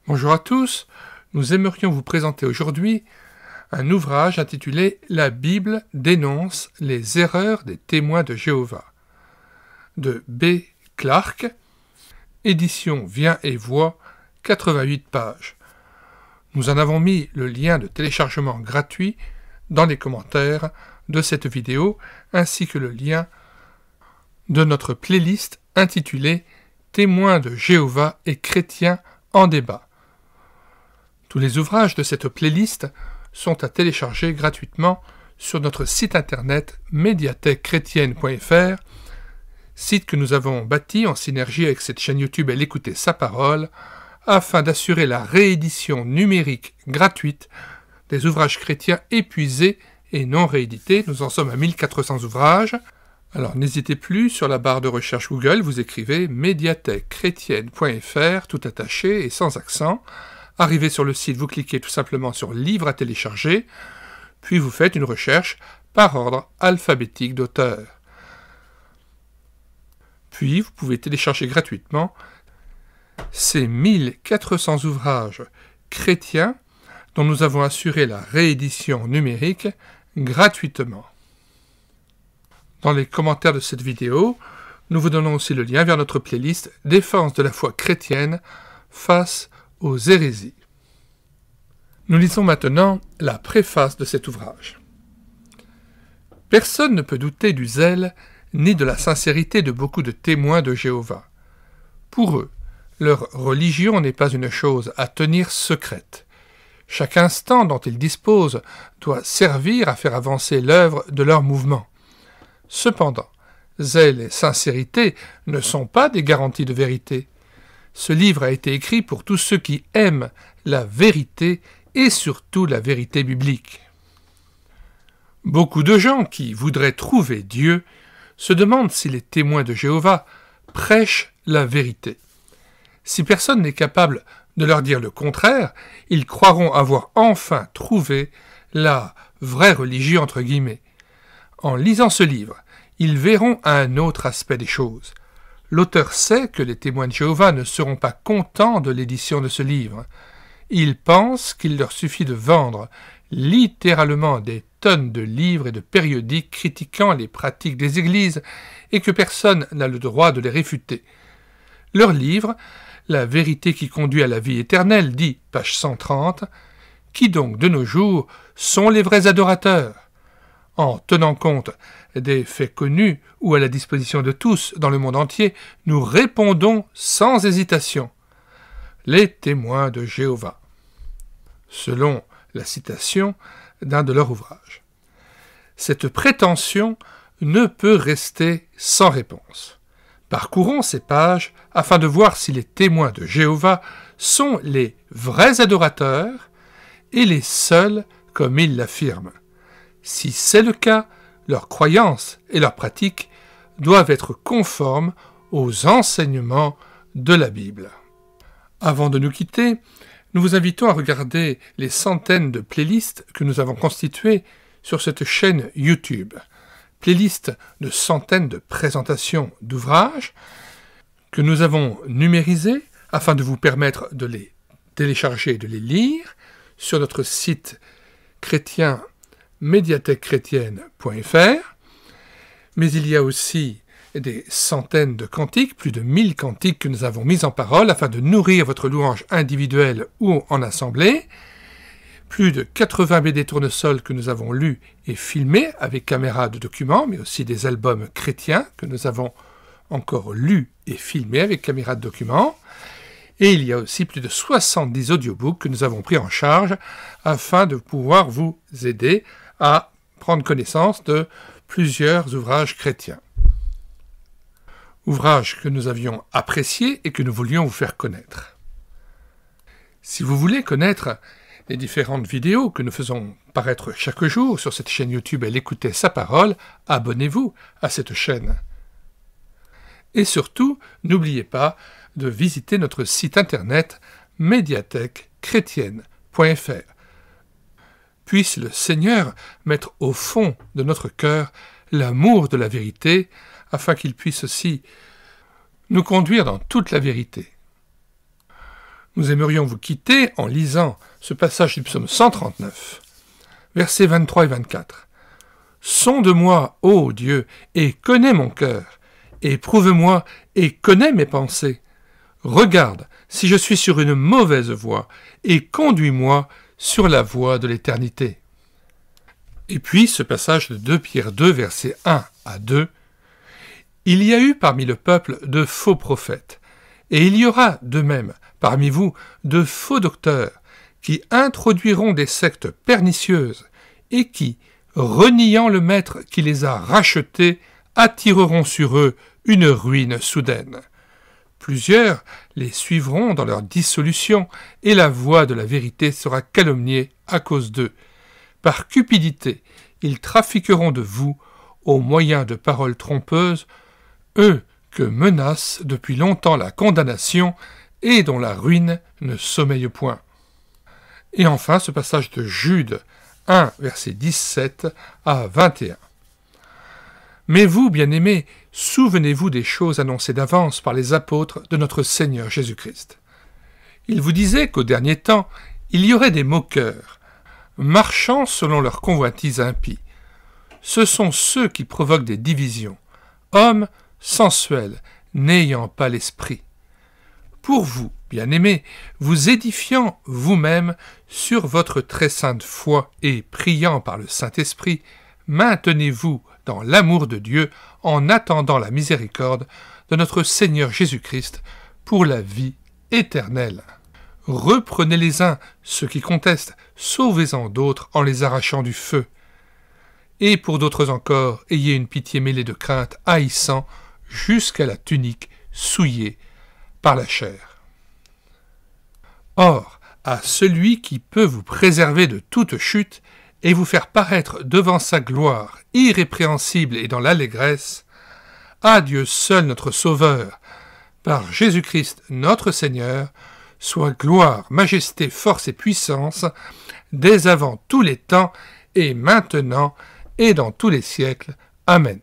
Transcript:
Bonjour à tous, nous aimerions vous présenter aujourd'hui un ouvrage intitulé « La Bible dénonce les erreurs des témoins de Jéhovah » de B. Clark, édition Vient et Voix, 88 pages. Nous en avons mis le lien de téléchargement gratuit dans les commentaires de cette vidéo, ainsi que le lien de notre playlist intitulée « Témoins de Jéhovah et chrétiens en débat ». Tous les ouvrages de cette playlist sont à télécharger gratuitement sur notre site internet médiathèquechrétienne.fr, site que nous avons bâti en synergie avec cette chaîne YouTube Elle écoutait sa parole, afin d'assurer la réédition numérique gratuite des ouvrages chrétiens épuisés et non réédités. Nous en sommes à 1400 ouvrages. Alors n'hésitez plus, sur la barre de recherche Google, vous écrivez médiathèquechrétienne.fr, tout attaché et sans accent. Arrivé sur le site, vous cliquez tout simplement sur « Livre à télécharger », puis vous faites une recherche par ordre alphabétique d'auteur. Puis vous pouvez télécharger gratuitement ces 1400 ouvrages chrétiens dont nous avons assuré la réédition numérique gratuitement. Dans les commentaires de cette vidéo, nous vous donnons aussi le lien vers notre playlist « Défense de la foi chrétienne face aux hérésies ». Nous lisons maintenant la préface de cet ouvrage. Personne ne peut douter du zèle ni de la sincérité de beaucoup de témoins de Jéhovah. Pour eux, leur religion n'est pas une chose à tenir secrète. Chaque instant dont ils disposent doit servir à faire avancer l'œuvre de leur mouvement. Cependant, zèle et sincérité ne sont pas des garanties de vérité. Ce livre a été écrit pour tous ceux qui aiment la vérité et surtout la vérité biblique. Beaucoup de gens qui voudraient trouver Dieu se demandent si les témoins de Jéhovah prêchent la vérité. Si personne n'est capable de leur dire le contraire, ils croiront avoir enfin trouvé la vraie religion entre guillemets. En lisant ce livre, ils verront un autre aspect des choses. L'auteur sait que les témoins de Jéhovah ne seront pas contents de l'édition de ce livre. Ils pensent qu'il leur suffit de vendre littéralement des tonnes de livres et de périodiques critiquant les pratiques des églises et que personne n'a le droit de les réfuter. Leur livre, La vérité qui conduit à la vie éternelle, dit, page 130, qui donc de nos jours sont les vrais adorateurs? En tenant compte des faits connus ou à la disposition de tous dans le monde entier, nous répondons sans hésitation. Les témoins de Jéhovah. Selon la citation d'un de leurs ouvrages. Cette prétention ne peut rester sans réponse. Parcourons ces pages afin de voir si les témoins de Jéhovah sont les vrais adorateurs et les seuls comme ils l'affirment. Si c'est le cas, leurs croyances et leurs pratiques doivent être conformes aux enseignements de la Bible. Avant de nous quitter, nous vous invitons à regarder les centaines de playlists que nous avons constituées sur cette chaîne YouTube. Playlists de centaines de présentations d'ouvrages que nous avons numérisées afin de vous permettre de les télécharger et de les lire sur notre site chrétien médiathèquechrétienne.fr, mais il y a aussi des centaines de cantiques, plus de 1000 cantiques que nous avons mis en parole afin de nourrir votre louange individuelle ou en assemblée, plus de 80 BD tournesols que nous avons lus et filmés avec caméra de document, mais aussi des albums chrétiens que nous avons encore lus et filmés avec caméra de document, et il y a aussi plus de 70 audiobooks que nous avons pris en charge afin de pouvoir vous aider à prendre connaissance de plusieurs ouvrages chrétiens. Ouvrages que nous avions appréciés et que nous voulions vous faire connaître. Si vous voulez connaître les différentes vidéos que nous faisons paraître chaque jour sur cette chaîne YouTube Elle écoutait sa parole, abonnez-vous à cette chaîne. Et surtout, n'oubliez pas de visiter notre site internet médiathèquechrétienne.fr. Puisse le Seigneur mettre au fond de notre cœur l'amour de la vérité, afin qu'il puisse aussi nous conduire dans toute la vérité. Nous aimerions vous quitter en lisant ce passage du psaume 139, versets 23 et 24. « Sonde-moi, ô Dieu, et connais mon cœur. Éprouve-moi et connais mes pensées. Regarde si je suis sur une mauvaise voie, et conduis-moi sur la voie de l'éternité. » Et puis ce passage de 2 Pierre 2, versets 1 à 2. « Il y a eu parmi le peuple de faux prophètes, et il y aura de même parmi vous de faux docteurs, qui introduiront des sectes pernicieuses, et qui, reniant le maître qui les a rachetés, attireront sur eux une ruine soudaine. Plusieurs les suivront dans leur dissolution, et la voie de la vérité sera calomniée à cause d'eux. Par cupidité, ils trafiqueront de vous, au moyen de paroles trompeuses, eux que menace depuis longtemps la condamnation, et dont la ruine ne sommeille point. » Et enfin ce passage de Jude 1, versets 17 à 21. « Mais vous, bien-aimés, souvenez-vous des choses annoncées d'avance par les apôtres de notre Seigneur Jésus-Christ. Ils vous disaient qu'au dernier temps, il y aurait des moqueurs, marchant selon leur convoitise impie. Ce sont ceux qui provoquent des divisions, hommes sensuels, n'ayant pas l'esprit. Pour vous, bien-aimés, vous édifiant vous-même sur votre très sainte foi et priant par le Saint-Esprit, maintenez-vous dans l'amour de Dieu en attendant la miséricorde de notre Seigneur Jésus-Christ pour la vie éternelle. Reprenez les uns ceux qui contestent, sauvez-en d'autres en les arrachant du feu. Et pour d'autres encore, ayez une pitié mêlée de crainte, haïssant jusqu'à la tunique souillée par la chair. Or, à celui qui peut vous préserver de toute chute et vous faire paraître devant sa gloire irrépréhensible et dans l'allégresse, à Dieu seul notre Sauveur, par Jésus-Christ notre Seigneur, soit gloire, majesté, force et puissance, dès avant tous les temps et maintenant et dans tous les siècles. Amen.